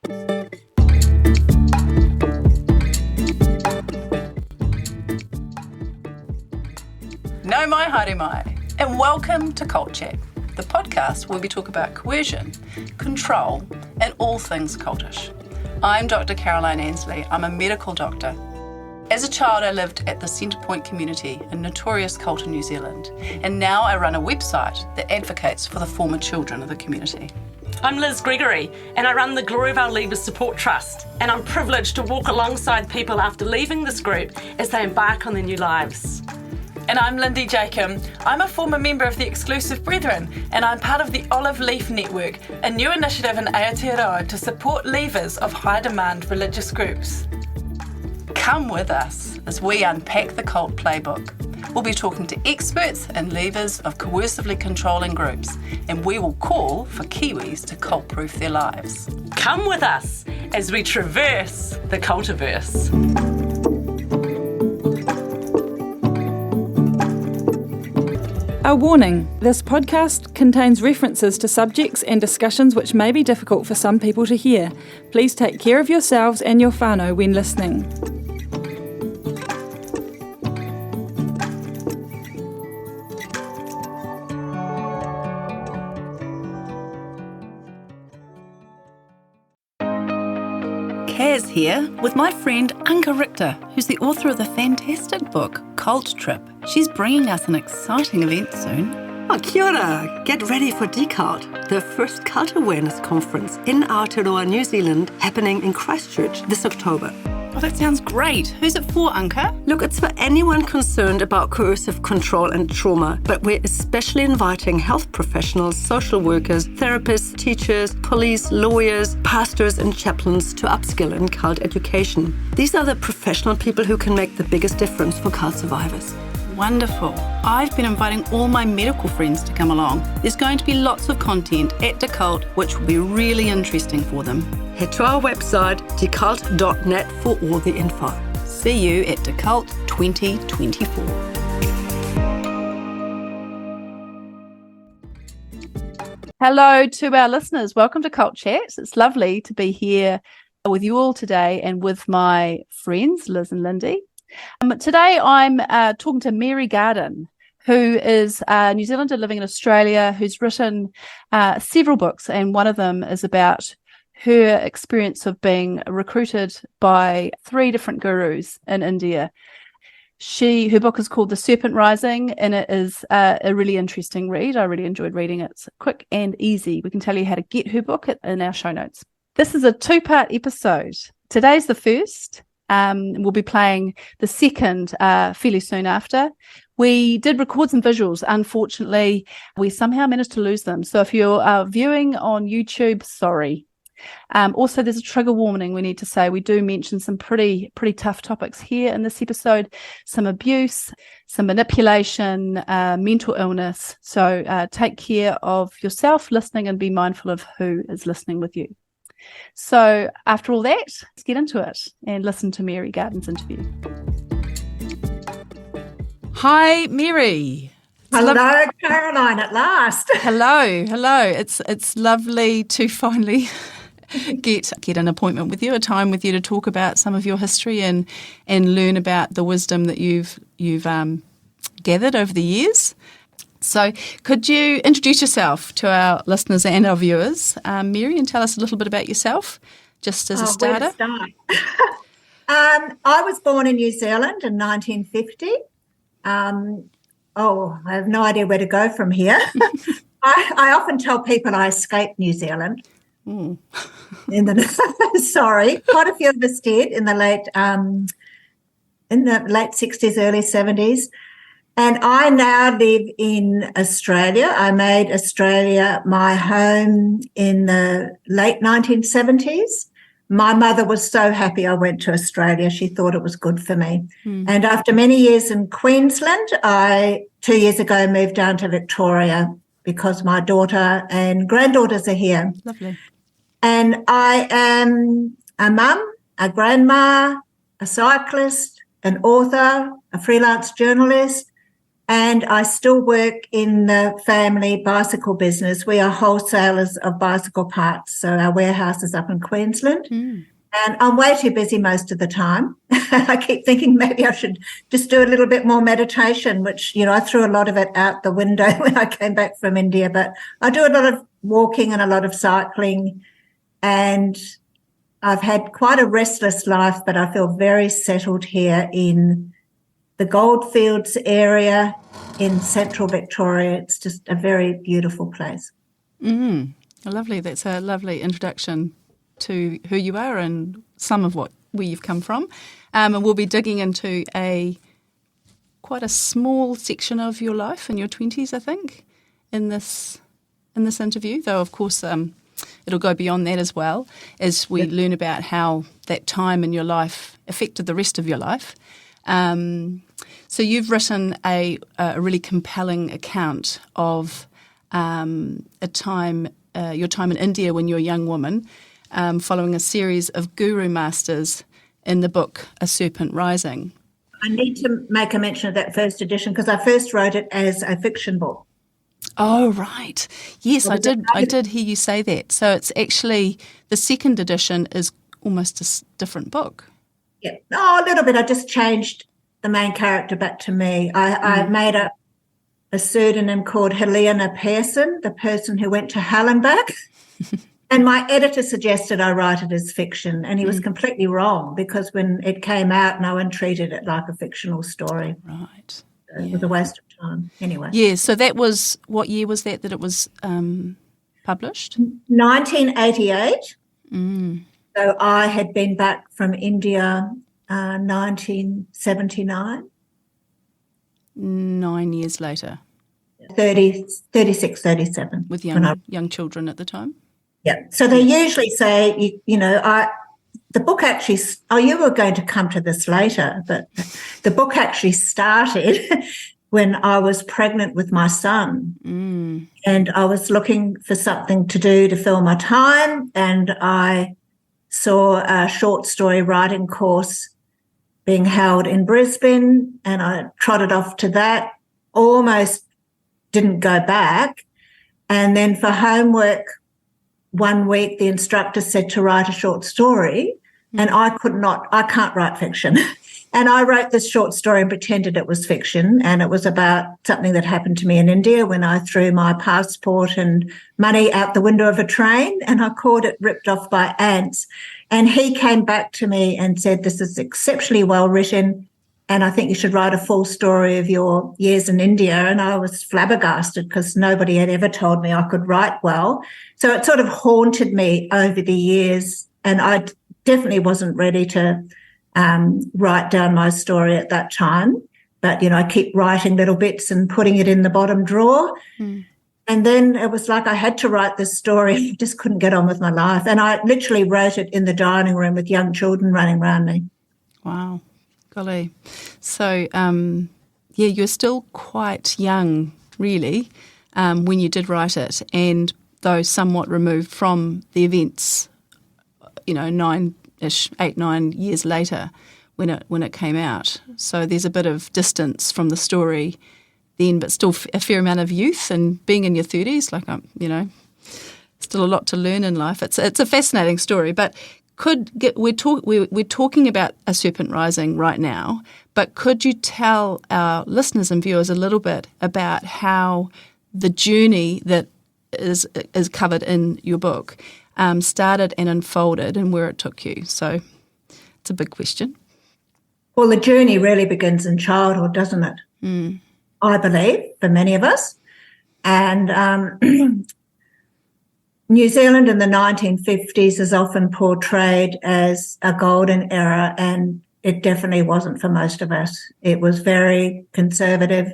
No mai haere mai, and welcome to Cult Chat, the podcast where we talk about coercion, control, and all things cultish. I'm Dr. Caroline Ansley. I'm a medical doctor. As a child, I lived at the Centrepoint community, a notorious cult in New Zealand, and now I run a website that advocates for the former children of the community. I'm Liz Gregory, and I run the Glory of Our Leavers Support Trust, and I'm privileged to walk alongside people after leaving this group as they embark on their new lives. And I'm Lindy Jacob. I'm a former member of the Exclusive Brethren, and I'm part of the Olive Leaf Network, a new initiative in Aotearoa to support leavers of high-demand religious groups. Come with us as we unpack the cult playbook. We'll be talking to experts and leavers of coercively controlling groups, and we will call for Kiwis to cult-proof their lives. Come with us as we traverse the cultiverse. A warning, this podcast contains references to subjects and discussions which may be difficult for some people to hear. Please take care of yourselves and your whānau when listening. Kaz here with my friend Anka Richter, who's the author of the fantastic book Cult Trip. She's bringing us an exciting event soon. Oh, kia ora. Get ready for Decult, the first cult awareness conference in Aotearoa, New Zealand, happening in Christchurch this October. Oh, that sounds great. Who's it for, Anka? Look, it's for anyone concerned about coercive control and trauma, but we're especially inviting health professionals, social workers, therapists, teachers, police, lawyers, pastors and chaplains to upskill in cult education. These are the professional people who can make the biggest difference for cult survivors. Wonderful. I've been inviting all my medical friends to come along. There's going to be lots of content at Decult, which will be really interesting for them. Head to our website, decult.net, for all the info. See you at Decult 2024. Hello to our listeners. Welcome to Cult Chat. It's lovely to be here with you all today and with my friends, Liz and Lindy. Today I'm talking to Mary Garden, who is a New Zealander living in Australia, who's written several books, and one of them is about her experience of being recruited by 3 different gurus in India. Her book is called The Serpent Rises, and it is a really interesting read. I really enjoyed reading it. It's quick and easy. We can tell you how to get her book in our show notes. This is a 2-part episode. Today's the first. We'll be playing the second fairly soon after. We did record some visuals. Unfortunately, we somehow managed to lose them. So if you're viewing on YouTube, sorry. Also, there's a trigger warning we need to say. We do mention some pretty tough topics here in this episode, some abuse, some manipulation, mental illness. So take care of yourself listening and be mindful of who is listening with you. So after all that, let's get into it and listen to Mary Garden's interview. Hi, Mary. Hello, Caroline, at last. Hello. It's lovely to finally get an appointment with you, a time with you to talk about some of your history and learn about the wisdom that you've gathered over the years. So could you introduce yourself to our listeners and our viewers, Mary, and tell us a little bit about yourself, just as a starter? Where to start? I was born in New Zealand in 1950. I have no idea where to go from here. I often tell people I escaped New Zealand. Mm. Sorry, quite a few of us did in the late 60s, early 70s. And I now live in Australia. I made Australia my home in the late 1970s. My mother was so happy I went to Australia. She thought it was good for me. Mm. And after many years in Queensland, I 2 years ago moved down to Victoria because my daughter and granddaughters are here. Lovely. And I am a mum, a grandma, a cyclist, an author, a freelance journalist, And I still work in the family bicycle business. We are wholesalers of bicycle parts. So our warehouse is up in Queensland. And I'm way too busy most of the time. I keep thinking maybe I should just do a little bit more meditation, which, I threw a lot of it out the window when I came back from India. But I do a lot of walking and a lot of cycling. And I've had quite a restless life, but I feel very settled here in the Goldfields area in central Victoria. It's just a very beautiful place. Lovely. That's a lovely introduction to who you are and some of where you've come from. And we'll be digging into quite a small section of your life in your 20s, I think, in this interview, though, of course, it'll go beyond that as well as we learn about how that time in your life affected the rest of your life. So you've written a really compelling account of your time in India when you were a young woman, following a series of guru masters in the book A Serpent Rising. I need to make a mention of that first edition because I first wrote it as a fiction book. Oh, right. Yes, I did hear you say that. So it's actually, the second edition is almost a different book. Yeah. Oh, a little bit. I just changed the main character back to me. I made up a pseudonym called Helena Pearson, the person who went to hell and back. And my editor suggested I write it as fiction, and he was completely wrong because when it came out, no one treated it like a fictional story. Right. It was a waste of time. Anyway. Yeah, so that was, what year was that it was published? 1988. So I had been back from India 1979. 9 years later. 36, 37. With young children at the time? Yeah. So they usually say, the book actually, you were going to come to this later, but the book actually started when I was pregnant with my son. And I was looking for something to do to fill my time, and I saw a short story writing course being held in Brisbane, and I trotted off to that, almost didn't go back. And then for homework, one week the instructor said to write a short story, and I can't write fiction. And I wrote this short story and pretended it was fiction, and it was about something that happened to me in India when I threw my passport and money out the window of a train, and I called it Ripped Off by Ants. And he came back to me and said, "This is exceptionally well written, and I think you should write a full story of your years in India." And I was flabbergasted because nobody had ever told me I could write well. So it sort of haunted me over the years, and I definitely wasn't ready to write down my story at that time. But, I keep writing little bits and putting it in the bottom drawer. And then it was like I had to write this story. I just couldn't get on with my life. And I literally wrote it in the dining room with young children running around me. Wow. Golly. So, you're still quite young, really, when you did write it, and though somewhat removed from the events, 9 years later when it came out. So there's a bit of distance from the story then, but still a fair amount of youth and being in your 30s, still a lot to learn in life. It's a fascinating story, but we're talking about A Serpent Rising right now, but could you tell our listeners and viewers a little bit about how the journey that is covered in your book started and unfolded and where it took you? So it's a big question. Well, the journey really begins in childhood, doesn't it? I believe, for many of us. And New Zealand in the 1950s is often portrayed as a golden era, and it definitely wasn't for most of us. It was very conservative,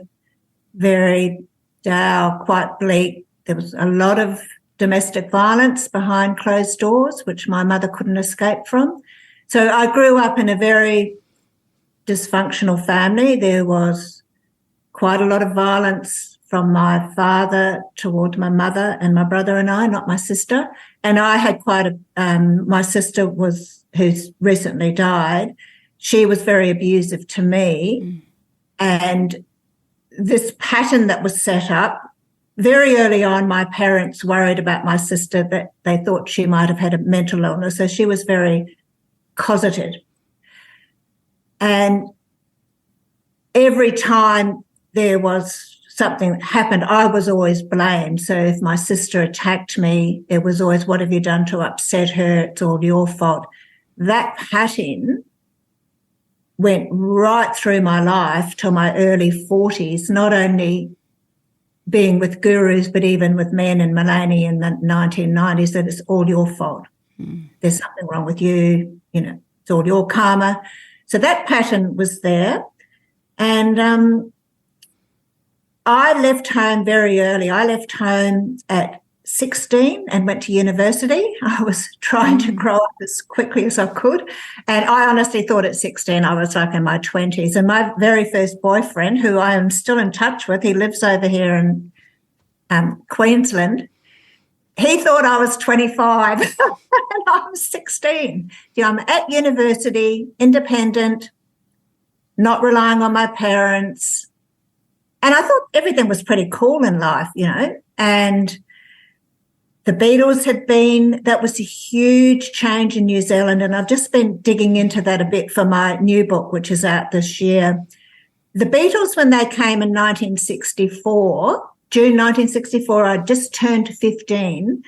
very dour, quite bleak. There was a lot of domestic violence behind closed doors, which my mother couldn't escape from. So I grew up in a very dysfunctional family. There was quite a lot of violence from my father toward my mother and my brother and I, not my sister. And I had my sister who's recently died, she was very abusive to me. And this pattern that was set up. Very early on, my parents worried about my sister, that they thought she might have had a mental illness, so she was very closeted. And every time there was something that happened, I was always blamed. So if my sister attacked me, it was always, what have you done to upset her? It's all your fault. That pattern went right through my life till my early 40s, not only being with gurus, but even with men in Maloney in the 1990s, that it's all your fault. There's something wrong with you, it's all your karma. So that pattern was there. And I left home very early. I left home at 16 and went to university. I was trying to grow up as quickly as I could. And I honestly thought at 16 I was like in my 20s. And my very first boyfriend, who I am still in touch with, he lives over here in Queensland, he thought I was 25 and I was 16. I'm at university, independent, not relying on my parents. And I thought everything was pretty cool in life, and the Beatles that was a huge change in New Zealand. And I've just been digging into that a bit for my new book, which is out this year. The Beatles, when they came in 1964, June 1964, I just turned 15.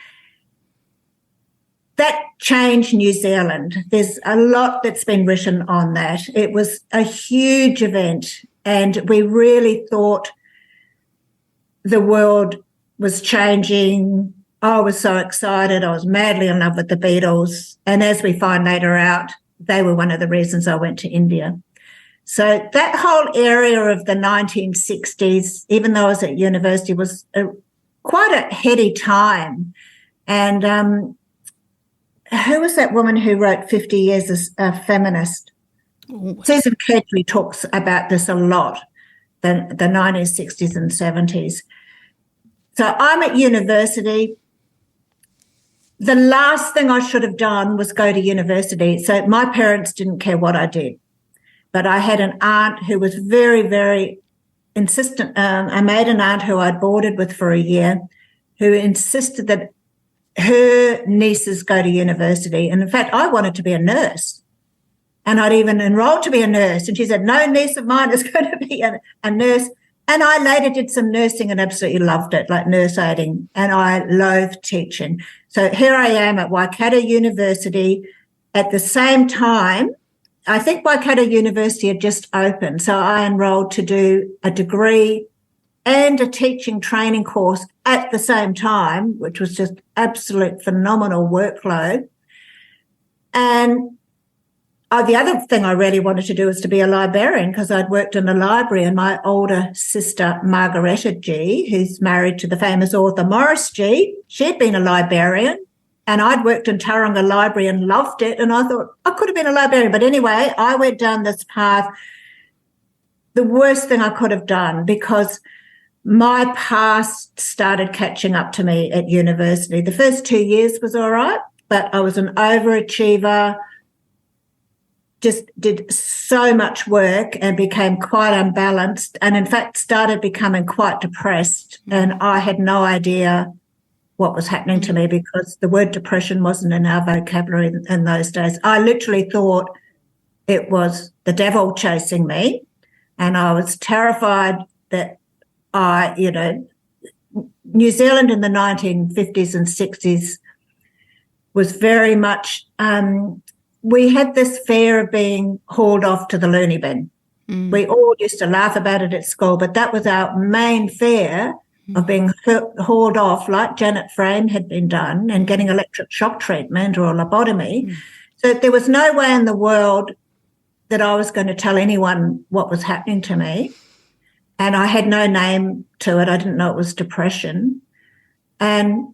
That changed New Zealand. There's a lot that's been written on that. It was a huge event, and we really thought the world was changing. I was so excited. I was madly in love with the Beatles. And as we find later out, they were one of the reasons I went to India. So that whole area of the 1960s, even though I was at university, was quite a heady time. And who was that woman who wrote 50 Years as a Feminist? Ooh. Susan Kedgely talks about this a lot, the 1960s and 70s. So I'm at university. The last thing I should have done was go to university. So my parents didn't care what I did. But I had an aunt who was very, very insistent. I made an aunt who I'd boarded with for a year, who insisted that her nieces go to university. And in fact, I wanted to be a nurse. And I'd even enrolled to be a nurse. And she said, no niece of mine is going to be a nurse. And I later did some nursing and absolutely loved it, like nurse aiding. And I loathed teaching. So here I am at Waikato University. At the same time, I think Waikato University had just opened. So I enrolled to do a degree and a teaching training course at the same time, which was just absolute phenomenal workload. And the other thing I really wanted to do was to be a librarian, because I'd worked in a library, and my older sister, Margaretta G., who's married to the famous author Morris G., she'd been a librarian, and I'd worked in Tauranga Library and loved it, and I thought I could have been a librarian. But anyway, I went down this path, the worst thing I could have done, because my past started catching up to me at university. The first 2 years was all right, but I was an overachiever, just did so much work and became quite unbalanced, and in fact started becoming quite depressed. And I had no idea what was happening to me, because the word depression wasn't in our vocabulary in those days. I literally thought it was the devil chasing me, and I was terrified that New Zealand in the 1950s and 60s was very much, we had this fear of being hauled off to the loony bin. We all used to laugh about it at school, but that was our main fear, of being hauled off, like Janet Frame had been done, and getting electric shock treatment or a lobotomy. So there was no way in the world that I was going to tell anyone what was happening to me. And I had no name to it. I didn't know it was depression. And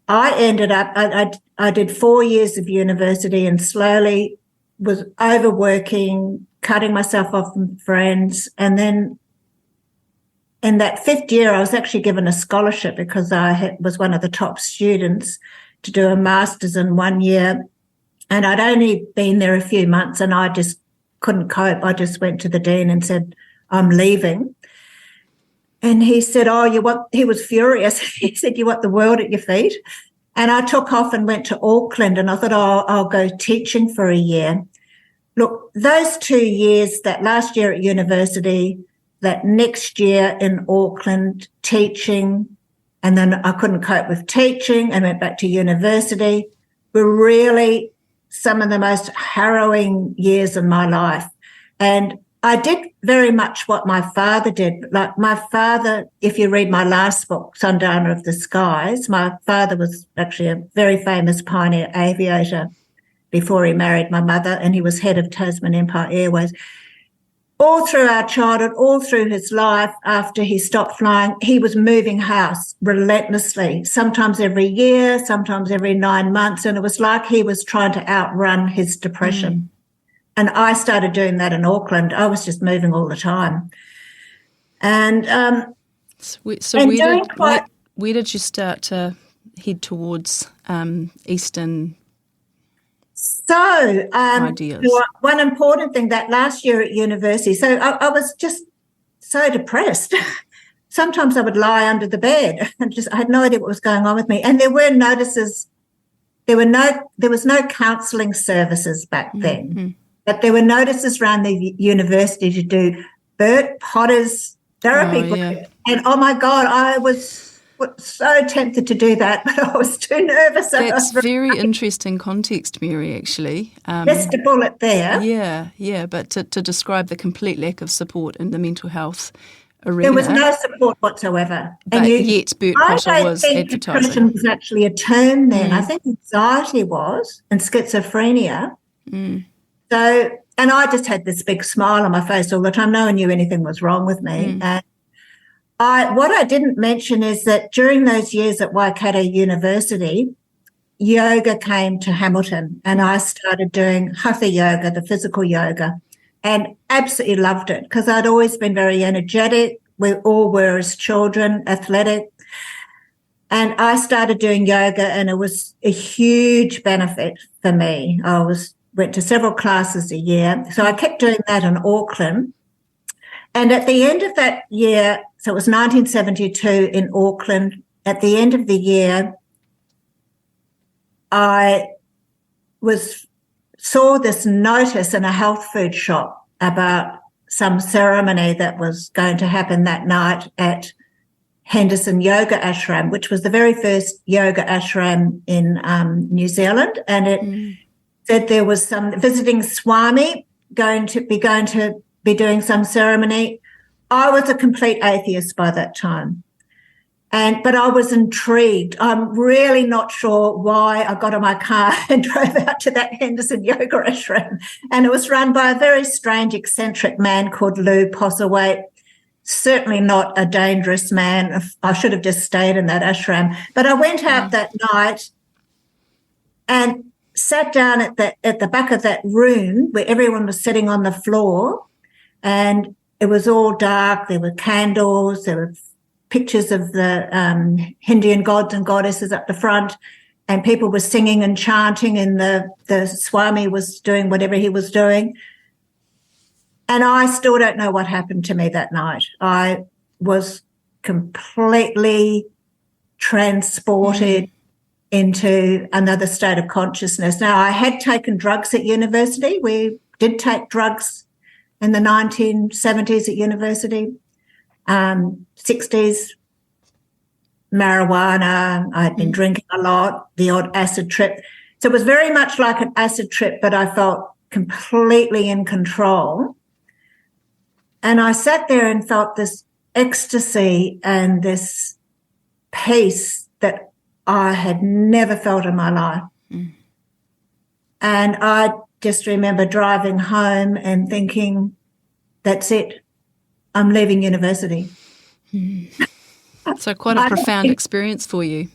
I ended up, I did 4 years of university and slowly was overworking, cutting myself off from friends. And then in that 5th year, I was actually given a scholarship, because I was one of the top students, to do a master's in 1 year. And I'd only been there a few months, and I just couldn't cope. I just went to the dean and said, I'm leaving. And he said, he was furious. He said, you want the world at your feet? And I took off and went to Auckland, and I thought, I'll go teaching for a year. Look, those 2 years, that last year at university, that next year in Auckland teaching, and then I couldn't cope with teaching and went back to university, were really some of the most harrowing years of my life. And I did very much what my father did. Like my father, if you read my last book, Sundowner of the Skies, my father was actually a very famous pioneer aviator before he married my mother, and he was head of Tasman Empire Airways. All through our childhood, all through his life, after he stopped flying, he was moving house relentlessly, sometimes every year, sometimes every 9 months, and it was like he was trying to outrun his depression. And I started doing that in Auckland. I was just moving all the time. And where did you start to head towards Eastern ideas? One important thing, that last year at university, so I was just so depressed. Sometimes I would lie under the bed and I had no idea what was going on with me. And there were notices. There was no counselling services back then. But there were notices around the university to do Bert Potter's therapy group. Yeah. And, oh, my God, I was so tempted to do that, but I was too nervous. That's very interesting context, Mary, actually. Missed a bullet there. Yeah, but to describe the complete lack of support in the mental health arena. There was no support whatsoever. But yet Bert Potter was advertising. I don't think depression was actually a term then. I think anxiety was, and schizophrenia. So, and I just had this big smile on my face all the time. No one knew anything was wrong with me. And what I didn't mention is that during those years at Waikato University, yoga came to Hamilton, and I started doing hatha yoga, the physical yoga, and absolutely loved it because I'd always been very energetic. We all were as children, athletic. And I started doing yoga, and it was a huge benefit for me. Went to several classes a year. So I kept doing that in Auckland. And at the end of that year, so it was 1972 in Auckland, at the end of the year, I saw this notice in a health food shop about some ceremony that was going to happen that night at Henderson Yoga Ashram, which was the very first yoga ashram in New Zealand. And it said there was some visiting Swami going to be doing some ceremony. I was a complete atheist by that time. But I was intrigued. I'm really not sure why I got in my car and drove out to that Henderson Yoga Ashram. And it was run by a very strange, eccentric man called Lou Postlethwaite. Certainly not a dangerous man. I should have just stayed in that ashram. But I went out that night and sat down at the back of that room where everyone was sitting on the floor, and it was all dark. There were candles. There were pictures of the Hindian gods and goddesses up the front, and people were singing and chanting, and the Swami was doing whatever he was doing. And I still don't know what happened to me that night. I was completely transported into another state of consciousness. Now, I had taken drugs at university. We did take drugs in the 1970s at university, 60s, marijuana. I had been drinking a lot, the odd acid trip. So it was very much like an acid trip, but I felt completely in control. And I sat there and felt this ecstasy and this peace that I had never felt in my life. And I just remember driving home and thinking, that's it. I'm leaving university. So quite a profound experience for you.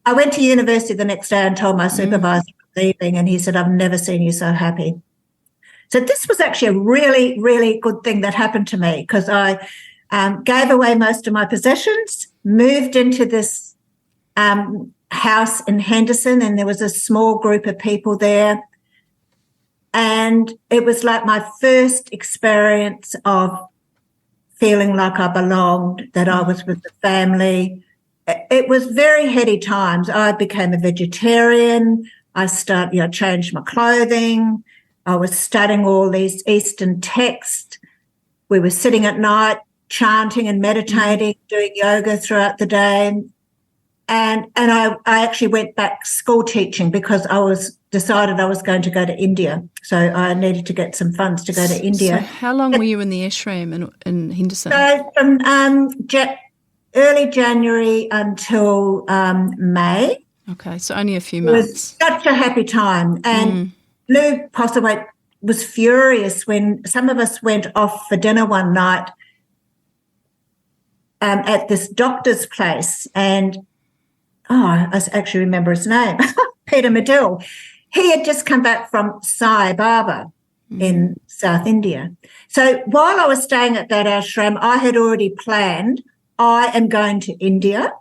I went to university the next day and told my supervisor I'm leaving, and he said, I've never seen you so happy. So this was actually a really, really good thing that happened to me, because I gave away most of my possessions, moved into this house in Henderson, and there was a small group of people there. And it was like my first experience of feeling like I belonged, that I was with the family. It was very heady times. I became a vegetarian. I changed my clothing. I was studying all these Eastern texts. We were sitting at night, chanting and meditating, doing yoga throughout the day. And I actually went back school teaching because decided I was going to go to India. So I needed to get some funds to go to India. So how long were you in the ashram in Henderson? So from early January until May. Okay, so only a few months. It was such a happy time. And Lou Postlethwaite was furious when some of us went off for dinner one night at this doctor's place. And, I actually remember his name, Peter Medill. He had just come back from Sai Baba in South India. So while I was staying at that ashram, I had already planned, I am going to India.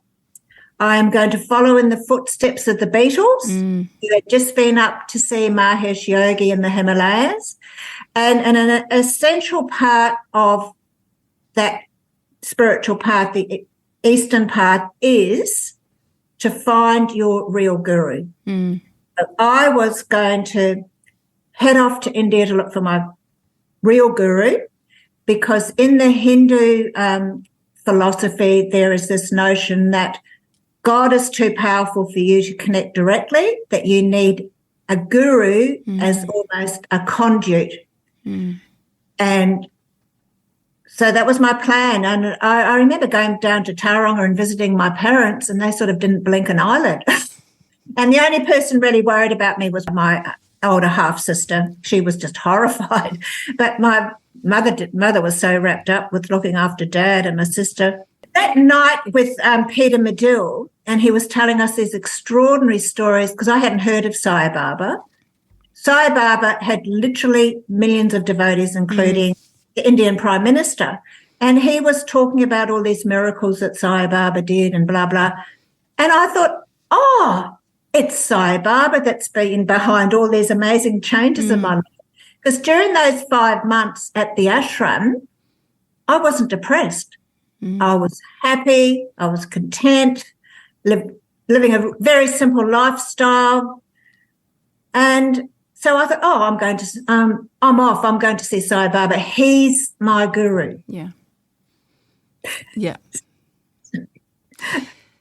I am going to follow in the footsteps of the Beatles, who had just been up to see Mahesh Yogi in the Himalayas. And an essential part of that spiritual path, the Eastern path, is to find your real guru. So I was going to head off to India to look for my real guru, because in the Hindu philosophy, there is this notion that God is too powerful for you to connect directly, that you need a guru as almost a conduit. And so that was my plan. And I remember going down to Tauranga and visiting my parents, and they sort of didn't blink an eyelid. And the only person really worried about me was my older half-sister. She was just horrified. But my mother was so wrapped up with looking after Dad and my sister. That night with Peter Medill, and he was telling us these extraordinary stories, because I hadn't heard of Sai Baba. Sai Baba had literally millions of devotees, including the Indian Prime Minister. And he was talking about all these miracles that Sai Baba did and blah, blah. And I thought, it's Sai Baba that's been behind all these amazing changes in my life. Because during those 5 months at the ashram, I wasn't depressed. I was happy. I was content, living a very simple lifestyle. And so I thought, I'm off. I'm going to see Sai Baba. He's my guru. Yeah. Yeah.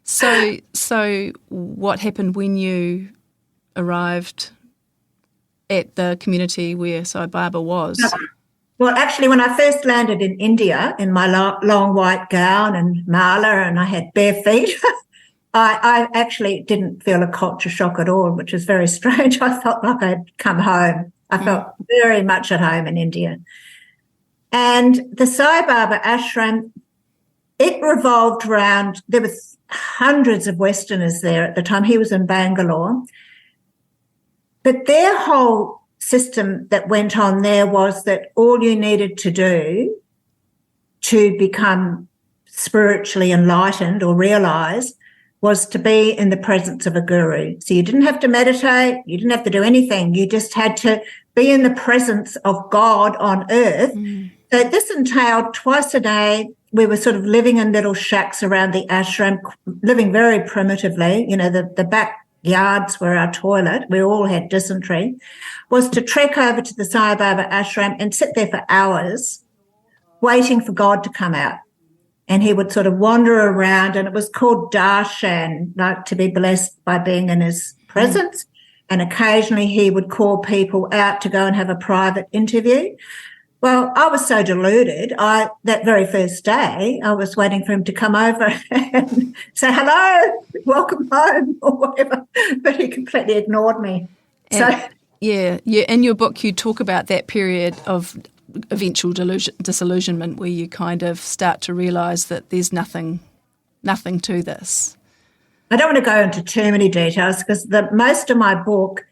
So what happened when you arrived at the community where Sai Baba was? Well, actually, when I first landed in India in my long white gown and mala, and I had bare feet, I actually didn't feel a culture shock at all, which was very strange. I felt like I'd come home. I felt very much at home in India. And the Sai Baba ashram, it revolved around, there were hundreds of Westerners there at the time. He was in Bangalore. But their whole system that went on there was that all you needed to do to become spiritually enlightened or realize was to be in the presence of a guru. So you didn't have to meditate, you didn't have to do anything. You just had to be in the presence of God on earth. So this entailed twice a day. We were sort of living in little shacks around the ashram, living very primitively. You know, the backyards were our toilet. We all had dysentery. Was to trek over to the Sai Baba ashram and sit there for hours waiting for God to come out. And he would sort of wander around, and it was called darshan, like to be blessed by being in his presence. And occasionally he would call people out to go and have a private interview. Well, I was so deluded. That very first day, I was waiting for him to come over and say, hello, welcome home, or whatever. But he completely ignored me. Yeah. In your book, you talk about that period of eventual disillusionment where you kind of start to realise that there's nothing to this. I don't want to go into too many details because most of my book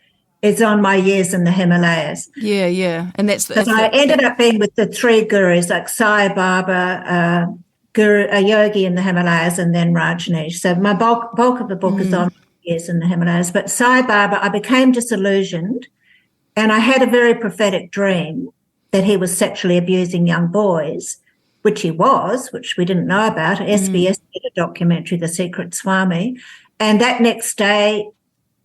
is on my years in the Himalayas. Yeah. And that's because I ended up being with the three gurus, like Sai Baba, a yogi in the Himalayas, and then Rajneesh. So my bulk of the book is on years in the Himalayas. But Sai Baba, I became disillusioned, and I had a very prophetic dream that he was sexually abusing young boys. which he was, which we didn't know about. SBS did a documentary, The Secret Swami. And that next day,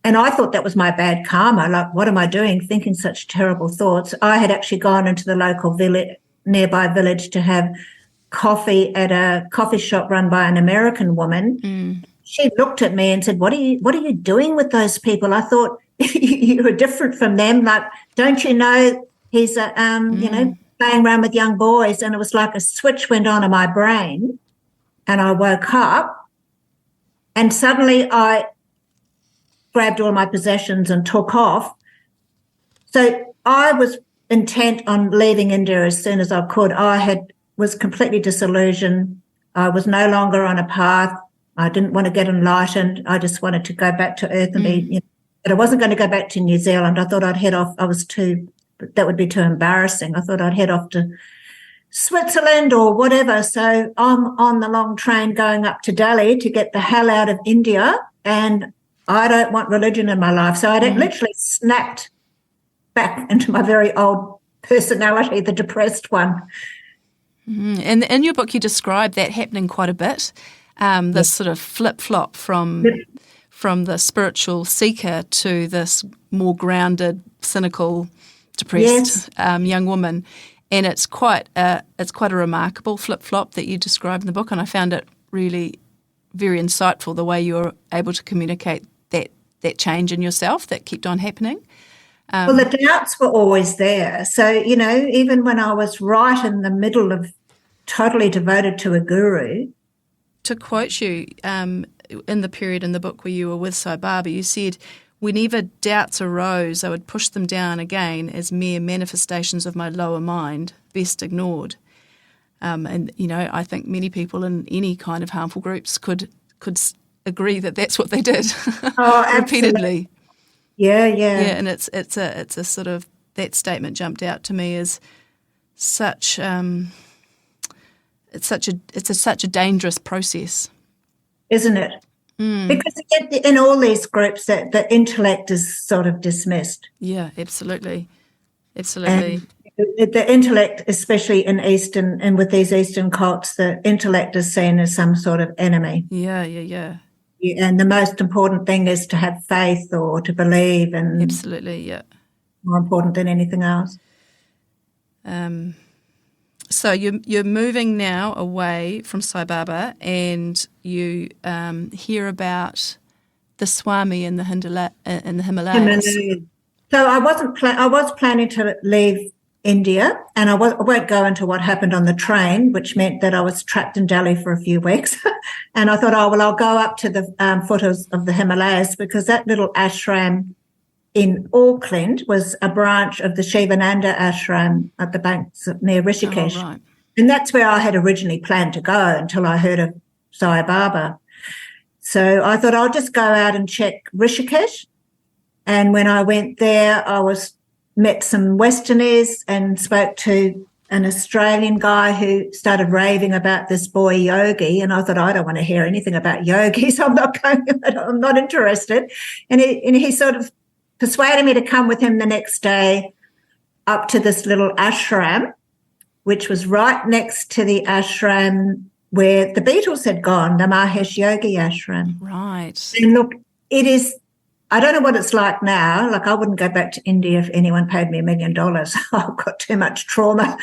and I thought that was my bad karma, like, what am I doing, thinking such terrible thoughts? I had actually gone into the local nearby village to have coffee at a coffee shop run by an American woman. She looked at me and said, what are you doing with those people? I thought, you were different from them. Like, don't you know he's, playing around with young boys? And it was like a switch went on in my brain, and I woke up, and suddenly I grabbed all my possessions and took off. So I was intent on leaving India as soon as I could. Was completely disillusioned. I was no longer on a path. I didn't want to get enlightened. I just wanted to go back to earth and be, but I wasn't going to go back to New Zealand. I thought I'd head off. That would be too embarrassing. I thought I'd head off to Switzerland or whatever. So I'm on the long train going up to Delhi to get the hell out of India, and I don't want religion in my life. So I literally snapped back into my very old personality, the depressed one. And in your book, you describe that happening quite a bit, this sort of flip-flop from the spiritual seeker to this more grounded, cynical, depressed young woman. And it's quite a remarkable flip-flop that you describe in the book, and I found it really very insightful, the way you were able to communicate that change in yourself that kept on happening. Well, the doubts were always there. So, even when I was right in the middle of totally devoted to a guru. To quote you, in the period in the book where you were with Sai Baba, you said, whenever doubts arose, I would push them down again as mere manifestations of my lower mind, best ignored. And, I think many people in any kind of harmful groups could agree that that's what they did repeatedly. Yeah. And it's a sort of, that statement jumped out to me as such it's such a dangerous process, isn't it? Because in all these groups, that the intellect is sort of dismissed. Yeah, absolutely. And the intellect, especially in Eastern and with these Eastern cults, the intellect is seen as some sort of enemy. Yeah. And the most important thing is to have faith or to believe, and absolutely, yeah, more important than anything else. So you're moving now away from Sai Baba, and you hear about the Swami in the Himalayas. So I was planning to leave India, and I won't go into what happened on the train, which meant that I was trapped in Delhi for a few weeks. And I thought, I'll go up to the foothills of the Himalayas, because that little ashram in Auckland was a branch of the Shivananda ashram at the banks near Rishikesh. Oh, right. And that's where I had originally planned to go until I heard of Sai Baba. So I thought I'll just go out and check Rishikesh. And when I went there, met some Westerners and spoke to an Australian guy who started raving about this boy Yogi. And I thought, I don't want to hear anything about yogis. I'm not interested. And he sort of persuaded me to come with him the next day up to this little ashram, which was right next to the ashram where the Beatles had gone, the Mahesh Yogi ashram. Right. And look, it is, I don't know what it's like now. Like, I wouldn't go back to India if anyone paid me $1 million. I've got too much trauma.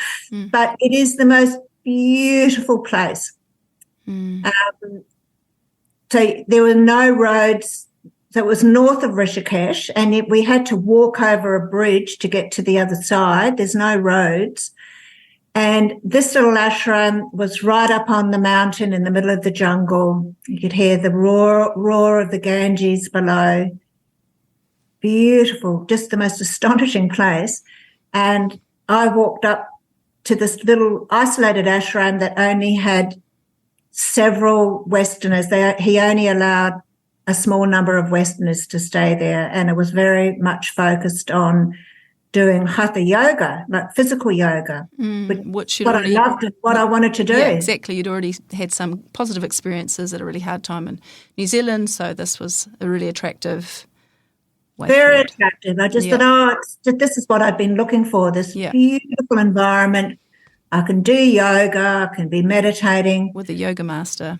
But it is the most beautiful place. So there were no roads. So it was north of Rishikesh, and we had to walk over a bridge to get to the other side. There's no roads. And this little ashram was right up on the mountain in the middle of the jungle. You could hear the roar of the Ganges below. Beautiful, just the most astonishing place. And I walked up to this little isolated ashram that only had several Westerners. He only allowed a small number of Westerners to stay there, and it was very much focused on doing hatha yoga, like physical yoga, which I loved and what I wanted to do. Yeah, exactly. You'd already had some positive experiences at a really hard time in New Zealand, so this was a really attractive way Very forward. attractive. I just thought, this is what I've been looking for, this beautiful environment I can do yoga, I can be meditating. With a yoga master.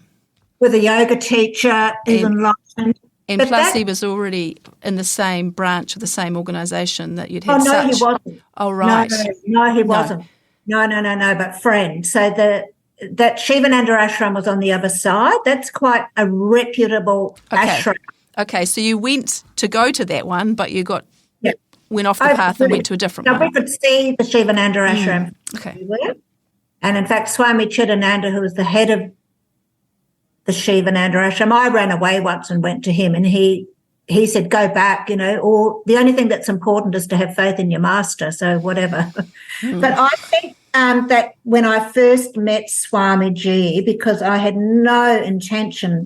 With a yoga teacher, who's enlightened. And But plus he was already in the same branch of the same organisation that you'd had no, such... he wasn't. Oh, right. No, he wasn't. No, but friend. So that Shivananda ashram was on the other side. That's quite a reputable ashram. Okay, so you went to go to that one, but you went off the path and went to a different one. We could see the Shivananda ashram. Okay. And in fact, Swami Chidananda, who was the head of the Shivananda ashram, I ran away once and went to him, and he said, go back, or the only thing that's important is to have faith in your master, so whatever. But I think that when I first met Swamiji, because I had no intention,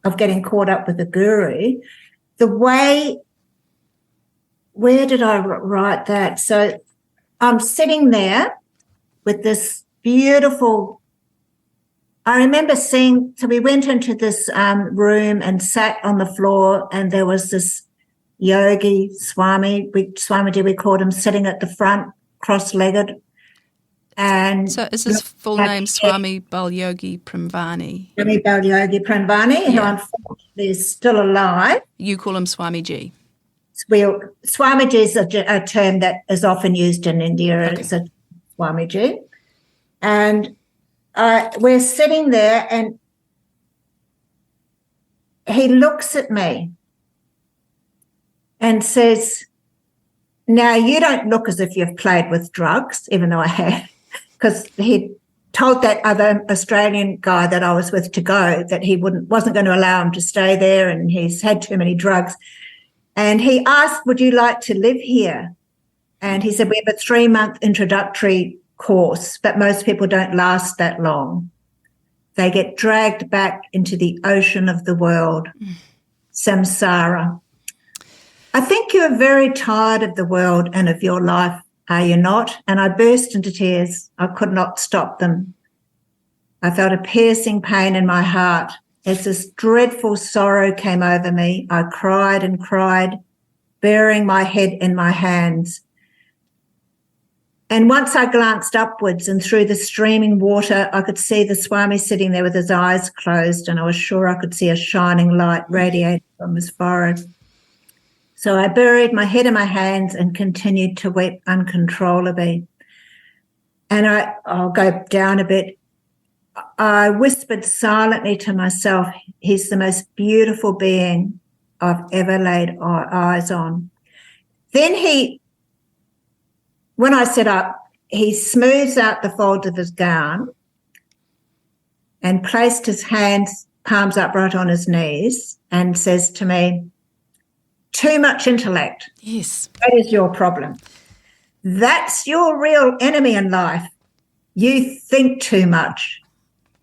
of getting caught up with the guru, where did I write that? So I'm sitting there with this beautiful, I remember so we went into this room and sat on the floor, and there was this yogi, Swamiji, we called him, sitting at the front, cross-legged. And so is his full name Swami Balyogi Premvarni? Swami Balyogi Premvarni, who unfortunately is still alive. You call him Swamiji? Swamiji is a term that is often used in India. Okay. It's a Swamiji. And we're sitting there, and he looks at me and says, now you don't look as if you've played with drugs, even though I had, because he told that other Australian guy that I was with to go that he wasn't going to allow him to stay there, and he's had too many drugs. And he asked, would you like to live here? And he said, we have a 3-month introductory course, but most people don't last that long. They get dragged back into the ocean of the world, samsara. I think you're very tired of the world and of your life, are you not? And I burst into tears. I could not stop them. I felt a piercing pain in my heart as this dreadful sorrow came over me. I cried and cried, burying my head in my hands. And once I glanced upwards, and through the streaming water, I could see the Swami sitting there with his eyes closed, and I was sure I could see a shining light radiate from his forehead. So I buried my head in my hands and continued to weep uncontrollably. And I'll go down a bit. I whispered silently to myself, he's the most beautiful being I've ever laid eyes on. Then when I sit up, he smooths out the folds of his gown and placed his hands, palms upright on his knees, and says to me, too much intellect. Yes. That is your problem. That's your real enemy in life. You think too much.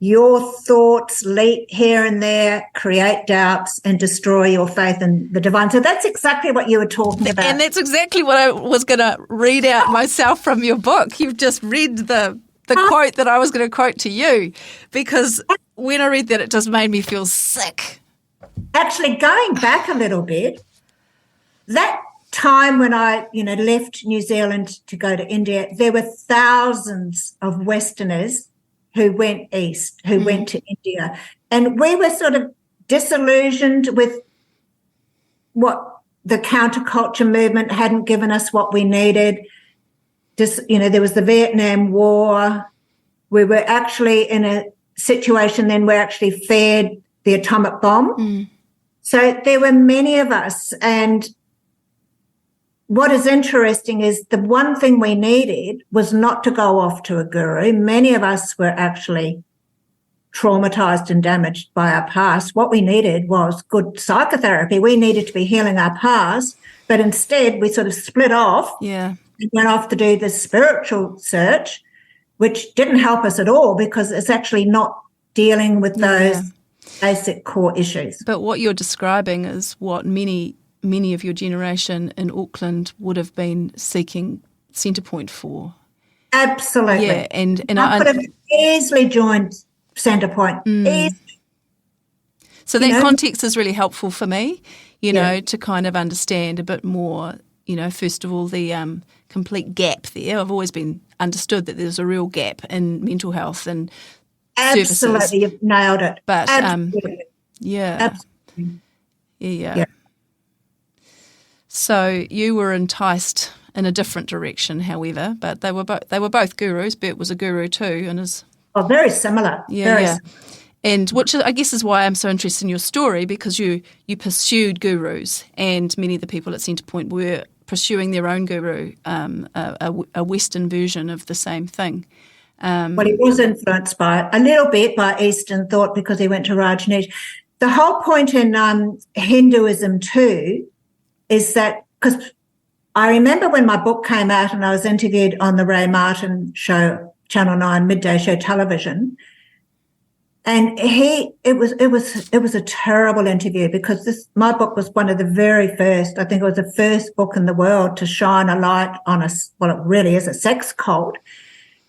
Your thoughts leap here and there, create doubts, and destroy your faith in the divine. So that's exactly what you were talking about. And that's exactly what I was going to read out myself from your book. You've just read the quote that I was going to quote to you, because when I read that, it just made me feel sick. Actually, going back a little bit, that time when I, left New Zealand to go to India, there were thousands of Westerners who went east, who went to India. And we were sort of disillusioned with what the counterculture movement hadn't given us what we needed. There was the Vietnam War. We were actually in a situation then where actually feared the atomic bomb. So there were many of us, and what is interesting is the one thing we needed was not to go off to a guru. Many of us were actually traumatized and damaged by our past. What we needed was good psychotherapy. We needed to be healing our past, but instead we sort of split off and went off to do the spiritual search, which didn't help us at all because it's actually not dealing with those basic core issues. But what you're describing is what many of your generation in Auckland would have been seeking Centrepoint for. Absolutely. Yeah, and I could have easily joined Centrepoint. Easily. So that context is really helpful for me, to kind of understand a bit more, first of all, the complete gap there. I've always been understood that there's a real gap in mental health and services. Absolutely, you've nailed it. But Absolutely. Yeah. Yeah. So you were enticed in a different direction, however, but they were both gurus. Bert was a guru too, and is very similar. Very similar. And which I guess is why I'm so interested in your story, because you pursued gurus, and many of the people at Centrepoint were pursuing their own guru, a Western version of the same thing. Well, he was influenced a little bit by Eastern thought because he went to Rajneesh. The whole point in Hinduism too is that, because I remember when my book came out and I was interviewed on the Ray Martin show, Channel 9 midday show television, and it was a terrible interview because my book was one of the very first, I think it was the first book in the world to shine a light on it really is a sex cult.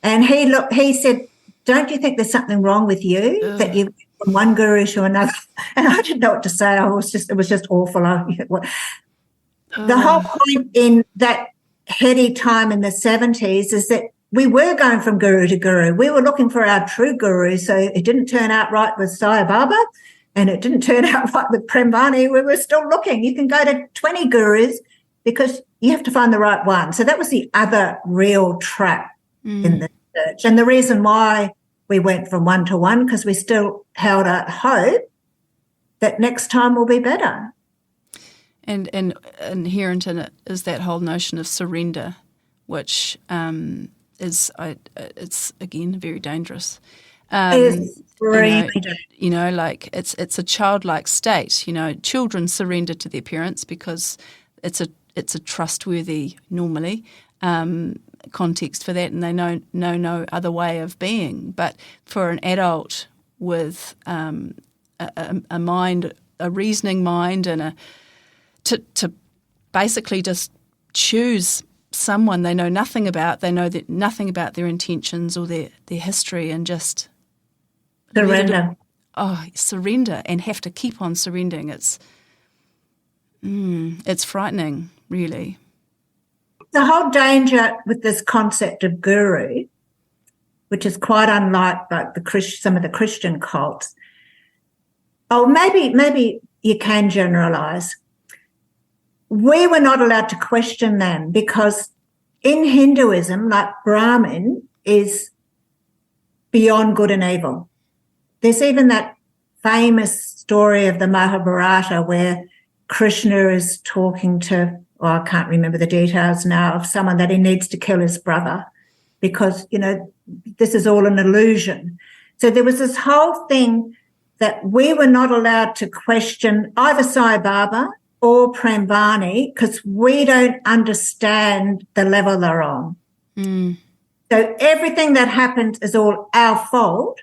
And he said, "Don't you think there's something wrong with you that you from one guru to another?" And I didn't know what to say. It was just awful. The whole point in that heady time in the 70s is that we were going from guru to guru. We were looking for our true guru. So it didn't turn out right with Sai Baba and it didn't turn out right with Premvarni. We were still looking. You can go to 20 gurus because you have to find the right one. So that was the other real trap in the church. And the reason why we went from one to one, because we still held out hope that next time will be better. And inherent in it is that whole notion of surrender, which it's again very dangerous. It's really dangerous. Like it's a childlike state. Children surrender to their parents because it's a trustworthy, normally, context for that, and they know no other way of being. But for an adult with a mind, a reasoning mind, and to basically just choose someone they know nothing about, they know that nothing about their intentions or their history, and just surrender. Surrender, and have to keep on surrendering. It's frightening, really. The whole danger with this concept of guru, which is quite unlike some of the Christian cults. Maybe you can generalize. We were not allowed to question them because in Hinduism, like Brahmin is beyond good and evil. There's even that famous story of the Mahabharata where Krishna is talking to, I can't remember the details now, of someone that he needs to kill his brother because, this is all an illusion. So there was this whole thing that we were not allowed to question either Sai Baba or Premvarni because we don't understand the level they're on. So everything that happens is all our fault,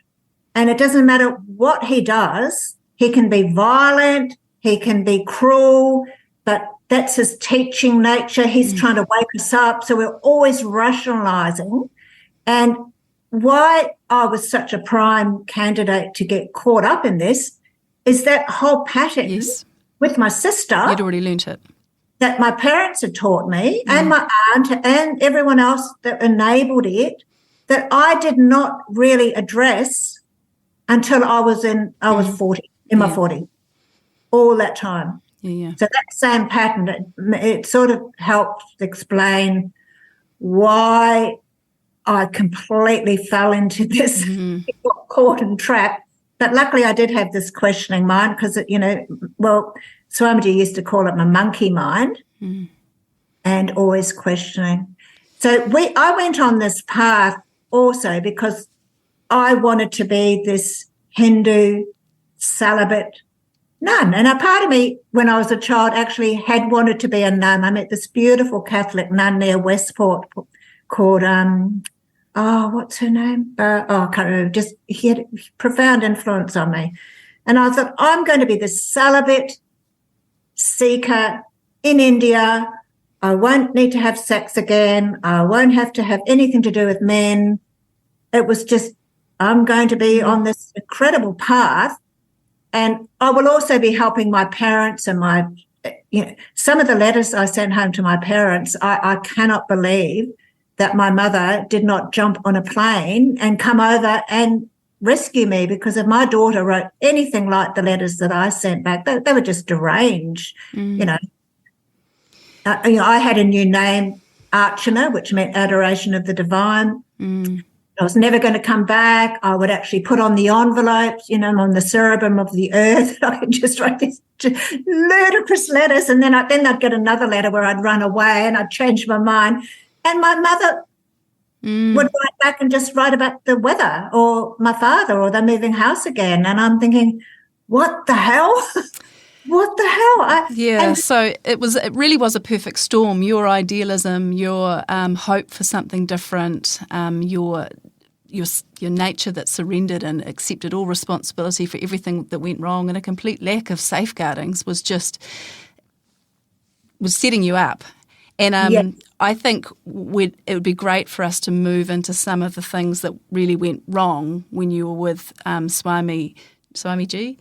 and it doesn't matter what he does. He can be violent, he can be cruel, but that's his teaching nature. He's trying to wake us up. So we're always rationalising. And why I was such a prime candidate to get caught up in this is that whole pattern. Yes. With my sister. You'd already learnt it. That my parents had taught me and my aunt and everyone else that enabled it, that I did not really address until I was 40, in my 40s, all that time. Yeah. So that same pattern, it sort of helped explain why I completely fell into this caught and trapped. But luckily I did have this questioning mind because, Swamiji used to call it my monkey mind and always questioning. So I went on this path also because I wanted to be this Hindu celibate nun. And a part of me, when I was a child, actually had wanted to be a nun. I met this beautiful Catholic nun near Westport called what's her name? I can't remember. He had a profound influence on me. And I thought, I'm going to be the celibate seeker in India. I won't need to have sex again. I won't have to have anything to do with men. It was just, I'm going to be on this incredible path. And I will also be helping my parents and my some of the letters I sent home to my parents, I cannot believe that my mother did not jump on a plane and come over and rescue me, because if my daughter wrote anything like the letters that I sent back, they were just deranged. I had a new name, Archana, which meant adoration of the divine. I was never going to come back. I would actually put on the envelopes, on the cerebrum of the earth. I could just write these ludicrous letters, and then I'd get another letter where I'd run away and I'd change my mind. And my mother would write back and just write about the weather, or my father, or they're moving house again. And I'm thinking, what the hell? What the hell? So it really was a perfect storm. Your idealism, your hope for something different, your nature that surrendered and accepted all responsibility for everything that went wrong, and a complete lack of safeguardings was setting you up. And I think it would be great for us to move into some of the things that really went wrong when you were with Swami Ji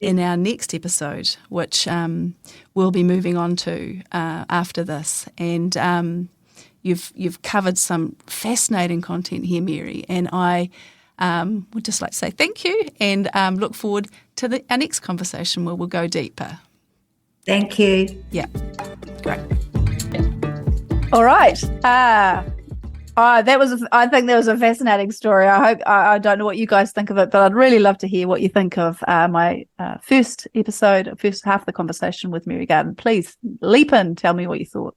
in our next episode, which we'll be moving on to after this. And you've covered some fascinating content here, Mary, and I would just like to say thank you, and look forward to our next conversation where we'll go deeper. Thank you. Yeah, great. All right. I think that was a fascinating story. I don't know what you guys think of it, but I'd really love to hear what you think of my first half of the conversation with Mary Garden. Please leap in, tell me what you thought.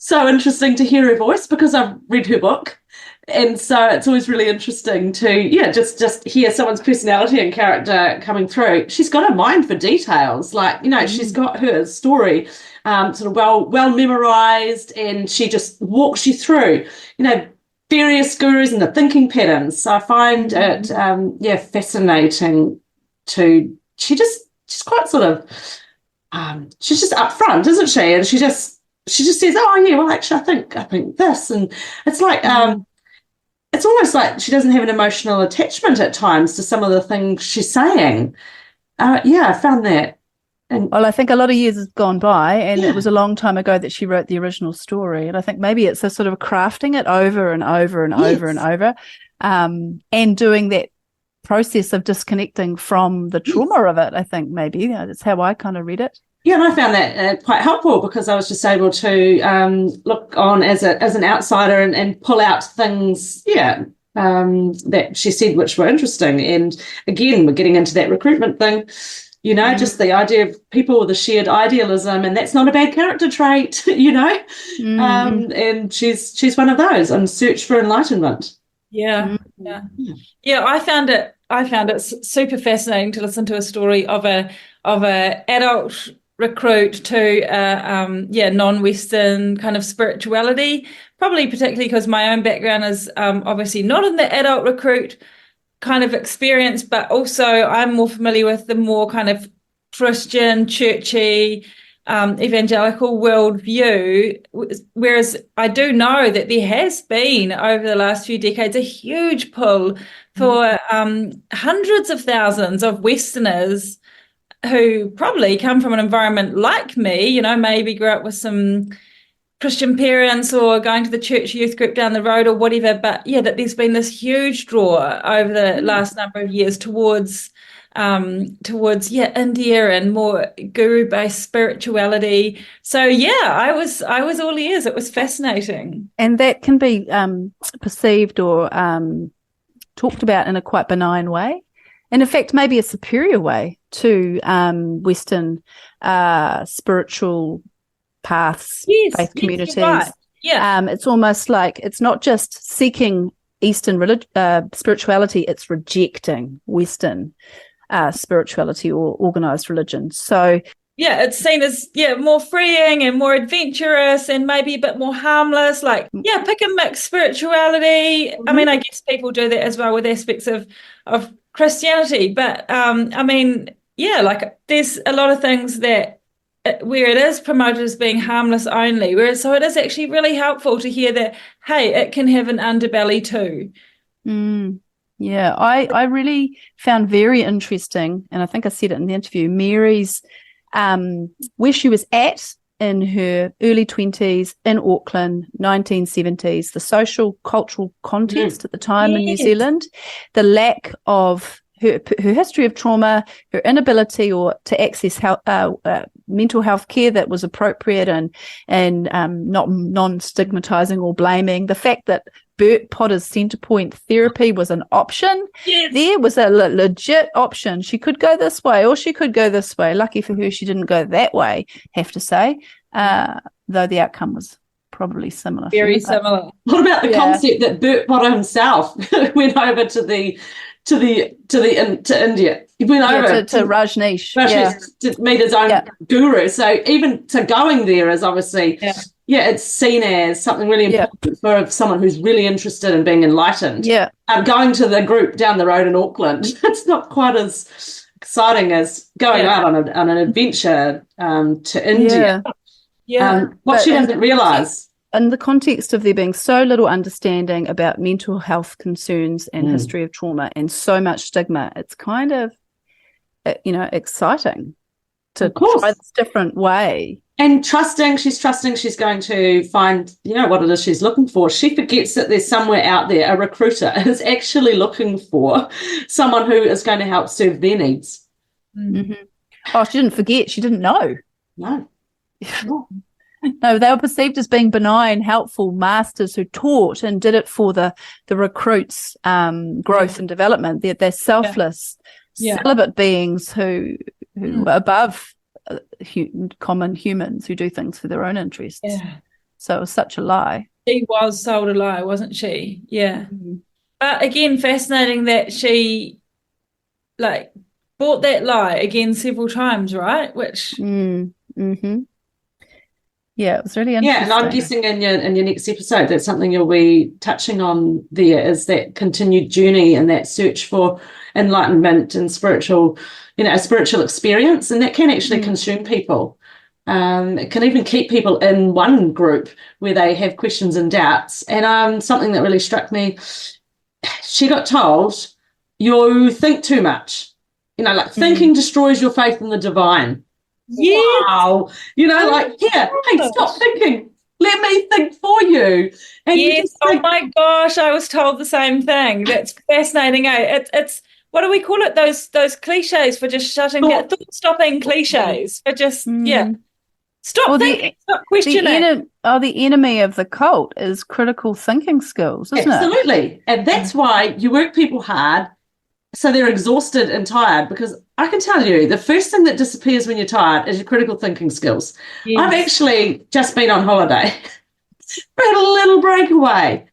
So interesting to hear her voice, because I've read her book, and so it's always really interesting to just hear someone's personality and character coming through. She's got a mind for details, she's got her story sort of well memorized, and she just walks you through various gurus and the thinking patterns. So I find it fascinating she's quite sort of she's just upfront, isn't she? And she just says, oh yeah, well actually I think this, and it's like it's almost like she doesn't have an emotional attachment at times to some of the things she's saying. I found that. Well, I think a lot of years has gone by, and it was a long time ago that she wrote the original story. And I think maybe it's a sort of crafting it over and over and over and over, and doing that process of disconnecting from the trauma of it. I think maybe that's how I kind of read it. Yeah, and I found that quite helpful, because I was just able to look on as an outsider and pull out things, that she said which were interesting. And again, we're getting into that recruitment thing. Just the idea of people with a shared idealism, and that's not a bad character trait, and she's one of those on search for enlightenment. Yeah. I found it super fascinating to listen to a story of a adult recruit to non-Western kind of spirituality, probably particularly because my own background is obviously not in the adult recruit kind of experience, but also I'm more familiar with the more kind of Christian, churchy, evangelical worldview, whereas I do know that there has been over the last few decades a huge pull for hundreds of thousands of Westerners who probably come from an environment like me, maybe grew up with some Christian parents or going to the church youth group down the road or whatever, but that there's been this huge draw over the last number of years towards India and more guru-based spirituality. So I was all ears. It was fascinating, and that can be perceived or talked about in a quite benign way, and in fact maybe a superior way to Western spiritual paths, faith communities. Right. It's almost like it's not just seeking Eastern spirituality, it's rejecting Western spirituality or organized religion. So it's seen as more freeing and more adventurous and maybe a bit more harmless, pick and mix spirituality. I mean, I guess people do that as well with aspects of Christianity, but there's a lot of things that where it is promoted as being harmless only, whereas so it is actually really helpful to hear that, hey, it can have an underbelly too. I really found very interesting, and I think I said it in the interview, Mary's where she was at in her early 20s in Auckland, 1970s, the social cultural context at the time in New Zealand, the lack of her history of trauma, her inability to access mental health care that was appropriate and not non-stigmatizing or blaming, the fact that Bert Potter's Centrepoint therapy was an option. Yes. There was a legit option. She could go this way or she could go this way. Lucky for her, she didn't go that way, have to say, though the outcome was probably similar. Very similar. What about the concept that Bert Potter himself went over to India? He went over to Rajneesh. To meet his own guru. So even going there is obviously, it's seen as something really important for someone who's really interested in being enlightened. Yeah. Going to the group down the road in Auckland, it's not quite as exciting as going out on an adventure to India. What she doesn't realise. In the context of there being so little understanding about mental health concerns and history of trauma and so much stigma, it's kind of, exciting to try this different way. And she's trusting she's going to find, what it is she's looking for. She forgets that there's somewhere out there, a recruiter is actually looking for someone who is going to help serve their needs. Mm-hmm. Oh, she didn't forget. She didn't know. No. No, they were perceived as being benign, helpful masters who taught and did it for the recruits' growth and development. They're selfless, celibate beings who are above common humans who do things for their own interests. Yeah. So it was such a lie. She was sold a lie, wasn't she? Yeah. Mm-hmm. But again, fascinating that she bought that lie again several times, right? Which. Mm-hmm. Yeah, it was really interesting. Yeah, and I'm guessing in your next episode, that's something you'll be touching on there, is that continued journey and that search for enlightenment and spiritual, a spiritual experience, and that can actually consume people. It can even keep people in one group where they have questions and doubts. And something that really struck me, she got told, you think too much. Thinking destroys your faith in the divine. Yes. Wow. Stop thinking. Let me think for you. And yes. Oh my gosh, I was told the same thing. That's fascinating. It's what do we call it? Those cliches for just shutting down, stopping cliches for just Stop thinking, stop questioning. The enemy of the cult is critical thinking skills, isn't it? Absolutely. And that's why you work people hard so they're exhausted and tired, because I can tell you the first thing that disappears when you're tired is your critical thinking skills. Yes. I've actually just been on holiday. We had a little breakaway.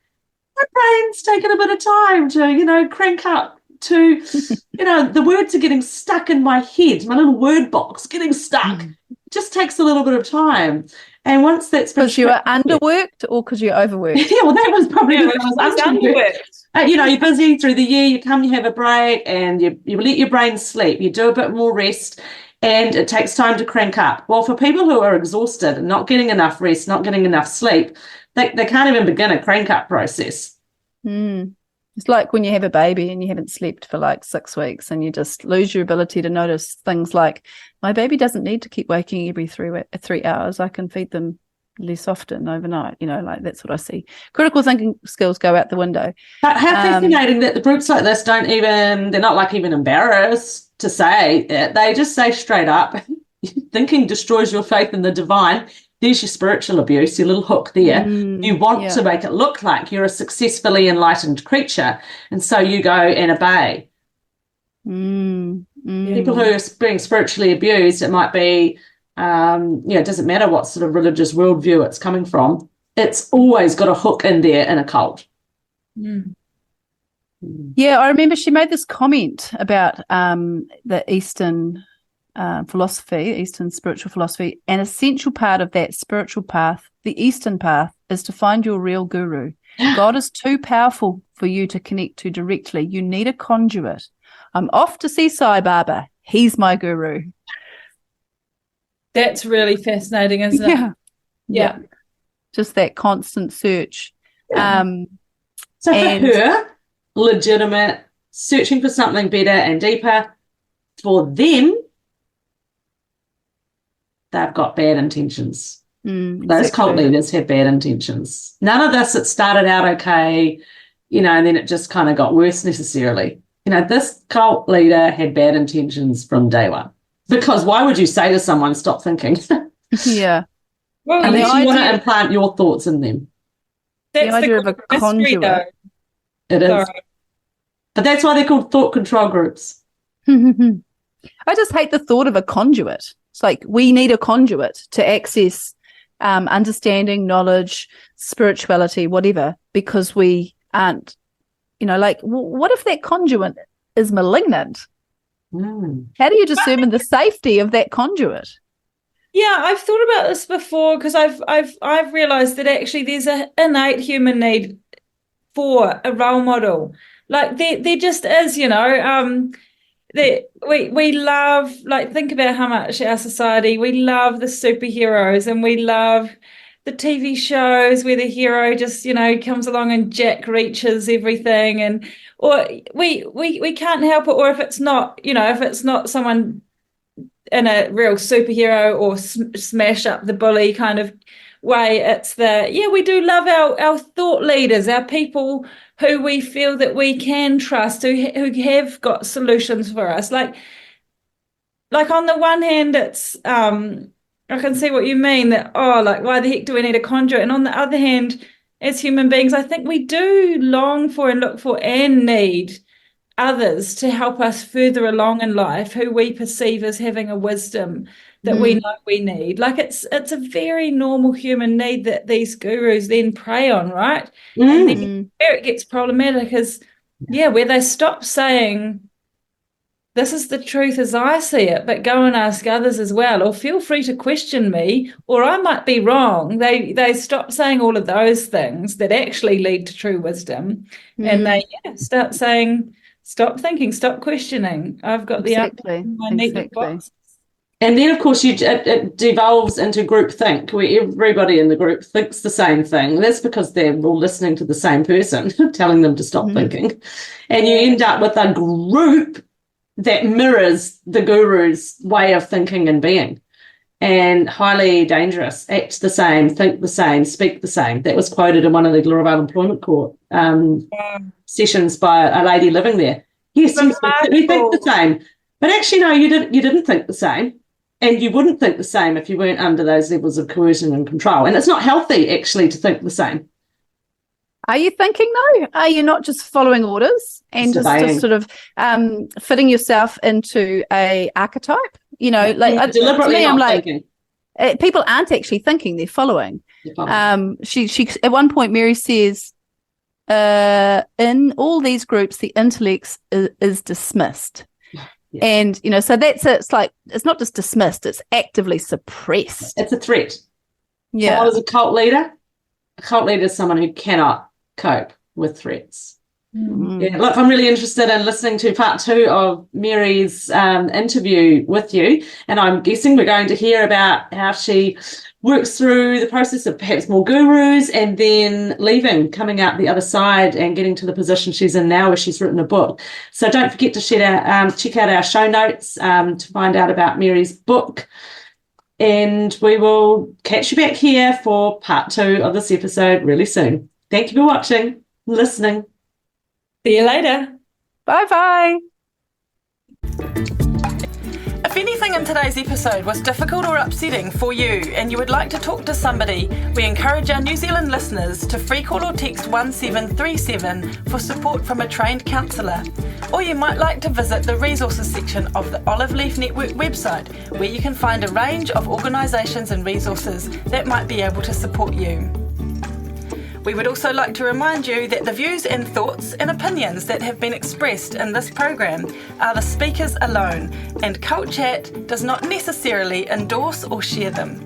My brain's taken a bit of time to, crank up to, the words are getting stuck in my head, my little word box getting stuck. It just takes a little bit of time. And once that's been... Because you were underworked or because you're overworked? Yeah, well, that was probably because I was underworked. You're busy through the year, you come, you have a break, and you let your brain sleep. You do a bit more rest, and it takes time to crank up. Well, for people who are exhausted and not getting enough rest, not getting enough sleep, they can't even begin a crank-up process. It's like when you have a baby and you haven't slept for 6 weeks and you just lose your ability to notice things like, my baby doesn't need to keep waking every 3 hours. I can feed them less often overnight. That's what I see. Critical thinking skills go out the window. But how fascinating that the groups like this they're not even embarrassed to say it. They just say straight up, thinking destroys your faith in the divine. There's your spiritual abuse, your little hook there. You want to make it look like you're a successfully enlightened creature, and so you go and obey. People who are being spiritually abused, it might be, it doesn't matter what sort of religious worldview it's coming from. It's always got a hook in there in a cult. Yeah, I remember she made this comment about the Eastern philosophy, Eastern spiritual philosophy. An essential part of that spiritual path, the Eastern path, is to find your real guru. God is too powerful for you to connect to directly. You need a conduit. I'm off to see Sai Baba. He's my guru. That's really fascinating, isn't it? Yeah. Just that constant search. So for her, legitimate, searching for something better and deeper. For them, they've got bad intentions. Those Exactly. cult leaders have bad intentions. None of this, it started out okay, and then it just kind of got worse necessarily. This cult leader had bad intentions from day one. Because why would you say to someone, stop thinking? Yeah. Well, And Unless the you want to idea- implant your thoughts in them. that's the idea of a mystery, conduit. though. It is. Sorry. But that's why they're called thought control groups. I just hate the thought of a conduit. It's like we need a conduit to access understanding, knowledge, spirituality, whatever, because we aren't, what if that conduit is malignant? How do you determine the safety of that conduit? Yeah, I've thought about this before because I've realized that actually there's an innate human need for a role model. Like there just is, we love, like, think about how much our society, we love the superheroes and we love the TV shows where the hero just, comes along and Jack reaches everything, or we can't help it. Or if it's not, if it's not someone in a real superhero or smash up the bully kind of way, it's we do love our thought leaders, our people who we feel that we can trust, who have got solutions for us. Like on the one hand, it's I can see what you mean, that why the heck do we need a conduit? And on the other hand, as human beings, I think we do long for and look for and need others to help us further along in life, who we perceive as having a wisdom that we know we need. Like it's a very normal human need that these gurus then prey on, right? And then where it gets problematic is, where they stop saying, this is the truth as I see it, but go and ask others as well, or feel free to question me, or I might be wrong. They stop saying all of those things that actually lead to true wisdom, and they start saying, stop thinking, stop questioning. I've got the answer in my neat box. And then, of course, it devolves into groupthink, where everybody in the group thinks the same thing. That's because they're all listening to the same person, telling them to stop thinking. And you end up with a group that mirrors the guru's way of thinking and being. And highly dangerous. Act the same, think the same, speak the same. That was quoted in one of the Galore Employment Court sessions by a lady living there. Yes, we think the same. But actually, no, you didn't think the same. And you wouldn't think the same if you weren't under those levels of coercion and control. And it's not healthy, actually, to think the same. Are you thinking, though? Are you not just following orders and just sort of fitting yourself into a archetype? Deliberately I'm not thinking. People aren't actually thinking, they're following. She at one point, Mary says, in all these groups, the intellect is dismissed. Yeah. And, so that's it. It's like, it's not just dismissed, it's actively suppressed. It's a threat. Yeah. So what is a cult leader? A cult leader is someone who cannot cope with threats. Yeah, look, I'm really interested in listening to part 2 of Mary's interview with you, and I'm guessing we're going to hear about how she works through the process of perhaps more gurus and then leaving, coming out the other side and getting to the position she's in now where she's written a book. So don't forget to check out our show notes to find out about Mary's book, and we will catch you back here for part 2 of this episode really soon. Thank you for watching, listening. See you later. Bye-bye. If anything in today's episode was difficult or upsetting for you and you would like to talk to somebody, we encourage our New Zealand listeners to free call or text 1737 for support from a trained counsellor. Or you might like to visit the resources section of the Olive Leaf Network website, where you can find a range of organisations and resources that might be able to support you. We would also like to remind you that the views and thoughts and opinions that have been expressed in this program are the speakers alone, and Cult Chat does not necessarily endorse or share them.